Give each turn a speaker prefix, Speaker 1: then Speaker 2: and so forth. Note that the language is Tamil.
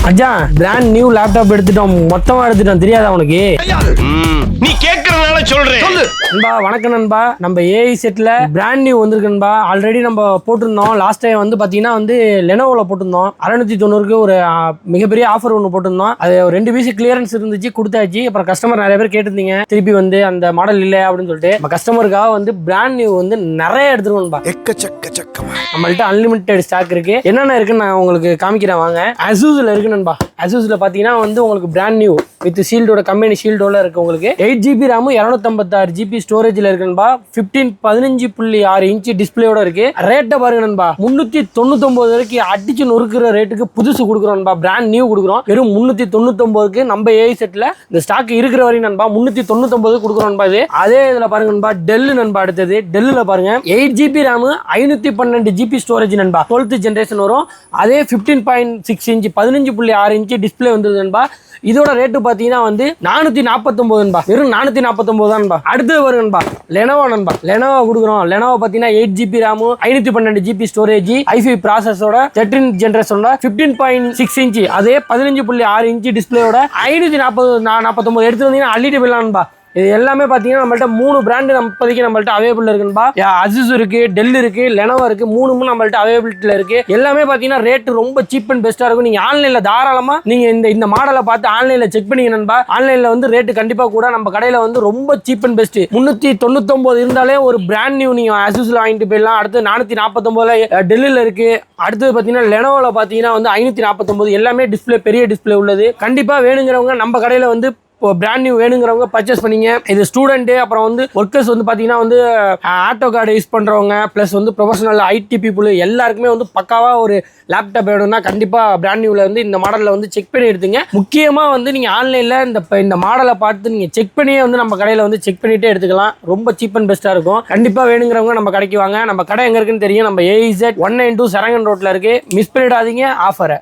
Speaker 1: அஜான் பிராண்ட் நியூ லேப்டாப் எடுத்துட்டோம், மொத்தமா எடுத்துட்டோம், தெரியாதா உனக்கு?
Speaker 2: நீ கேக்குறதுனால சொல்றேன்.
Speaker 1: நண்பா வணக்கம் நண்பா. நம்ம ஏஐ செட்ல பிராண்ட் நியூ வந்திருக்கு நண்பா. ஆல்ரெடி நம்ம போட்டிருந்தோம். லாஸ்ட் டைம் வந்து பாத்தீங்கன்னா லெனோவோல போட்டிருந்தோம். 690க்கு ஒரு மிகப்பெரிய ஆஃபர் ஒன்று போட்டிருந்தோம். அது 2 பீஸ் கிளியரன்ஸ் இருந்துச்சு, கொடுத்தாச்சு. அப்புறம் கஸ்டமர் நிறைய பேர் கேட்டிருந்தீங்க, திருப்பி வந்து அந்த மாடல் இல்லை அப்படின்னு சொல்லிட்டு. நம்ம கஸ்டமருக்காக வந்து பிராண்ட் நியூ வந்து நிறைய எடுத்துருவோம்பா. நம்மள்ட்ட அன்லிமிட்டெட் ஸ்டாக் இருக்கு. என்னென்ன இருக்குன்னு நான் உங்களுக்கு காமிக்கிறேன் வாங்க. அசூஸ்ல இருக்கு நண்பா. அசூஸ்ல பாத்தீங்கன்னா வந்து உங்களுக்கு பிராண்ட் நியூ வித் ஷீல்டோட கம்பெனி ஷீல்டோட இருக்கு. உங்களுக்கு 8GB RAM 256GB ஸ்டோரேஜ்ல இருக்கு நண்பா. 15.6 இன்ச் டிஸ்பிளேயோட இருக்கு. ரேட்டை பாருங்க நண்பா, 399 வரைக்கும் அடிச்சு நொறுக்குற ரேட்டுக்கு புதுசு கொடுக்குறோம் நண்பா. பிராண்ட் நியூ கொடுக்குறோம். வெறும் 399க்கு நம்ம ஏஐ செட்ல இந்த ஸ்டாக் இருக்கிற வரையும் நண்பா 399 கொடுக்குறோம் நண்பா. இது அதே இதுல பாருங்க நண்பா, டெல் நண்பா. அடுத்தது டெல்லுல பாருங்க 8GB RAM 512GB ஸ்டோரேஜ் நண்பா. 12th ஜெனரேஷன் வரும். அதே 15.6 இன்ச் 15.6 இன்ச் டிஸ்பிளே வந்தது நண்பா. இதோட ரேட்டு பாத்தீங்கன்னா வந்து 449 நண்பா. வெறும் 449 தான் நண்பா. அடுத்து வரும் நண்பா லெனோவோ நண்பா. லெனோவோ கொடுக்குறோம். லெனோவோ பாத்தீங்கன்னா 8GB RAM 512GB storage i5 ப்ராசஸோட 13th ஜெனரேஷனோட 15.6 inch அதே 15.6 இன்ச் டிஸ்பிளேயோட 549 எடுத்து வந்தீங்கன்னா அள்ளிட்டு போயிடலாம் நண்பா. இது எல்லாமே பார்த்தீங்கன்னா நம்மள்ட்ட 3 பிராண்டு இப்போதைக்கு நம்மள்ட்ட அவைலபிள் இருக்குன்பா. அசூஸ் இருக்கு, டெல் இருக்கு, லெனோவோ இருக்கு. 3மே நம்மள்ட்ட அவைலபிலிட்டியில் இருக்கு. எல்லாமே பார்த்தீங்கன்னா ரேட் ரொம்ப சீப் அண்ட் பெஸ்ட்டாக இருக்கும். நீங்கள் ஆன்லைனில் தாராளமாக நீங்கள் இந்த மாடலை பார்த்து ஆன்லைனில் செக் பண்ணிக்கணும்பா. ஆன்லைனில் வந்து ரேட்டு கண்டிப்பாக கூட நம்ம கடையில் வந்து ரொம்ப சீப் அண்ட் பெஸ்ட். 399 இருந்தாலே ஒரு பிராண்ட் நியூ நீங்கள் அசூஸில் வாங்கிட்டு போயிடலாம். அடுத்து 449 டெல்லியில் இருக்கு. அடுத்தது பார்த்தீங்கன்னா லெனோவோவில் பார்த்தீங்கன்னா வந்து 549. எல்லாமே டிஸ்பிளே, பெரிய டிஸ்பிளே உள்ளது. கண்டிப்பாக வேணுங்கிறவங்க நம்ம கடையில் வந்து இப்போ பிராண்ட் நியூ வேணுங்கிறவங்க பர்ச்சேஸ் பண்ணிங்க. இது ஸ்டூடெண்ட்டு, அப்புறம் வந்து ஒர்க்கர்ஸ் வந்து பார்த்தீங்கன்னா வந்து ஆட்டோ கார்டு யூஸ் பண்ணுறவங்க, ப்ளஸ் வந்து ப்ரொஃபஷனல் ஐடி பீப்புள் எல்லாருக்குமே வந்து பக்காவாக ஒரு லேப்டாப் வேணும்னா கண்டிப்பாக பிராண்ட் நியூவில் வந்து இந்த மாடலில் வந்து செக் பண்ணி எடுத்துங்க. முக்கியமாக வந்து நீங்கள் ஆன்லைனில் இந்த மாடலை பார்த்து நீங்கள் செக் பண்ணியே வந்து நம்ம கடையில் வந்து செக் பண்ணிகிட்டே எடுத்துக்கலாம். ரொம்ப சீப் அண்ட் பெஸ்ட்டாக இருக்கும். கண்டிப்பாக வேணுங்கிறவங்க நம்ம கடைக்கு வாங்க. நம்ம கடை எங்கே இருக்குன்னு தெரியும். நம்ம AZ 192 சரங்கன் ரோட்டில் இருக்குது. மிஸ் பண்ணிடாதீங்க ஆஃபரை.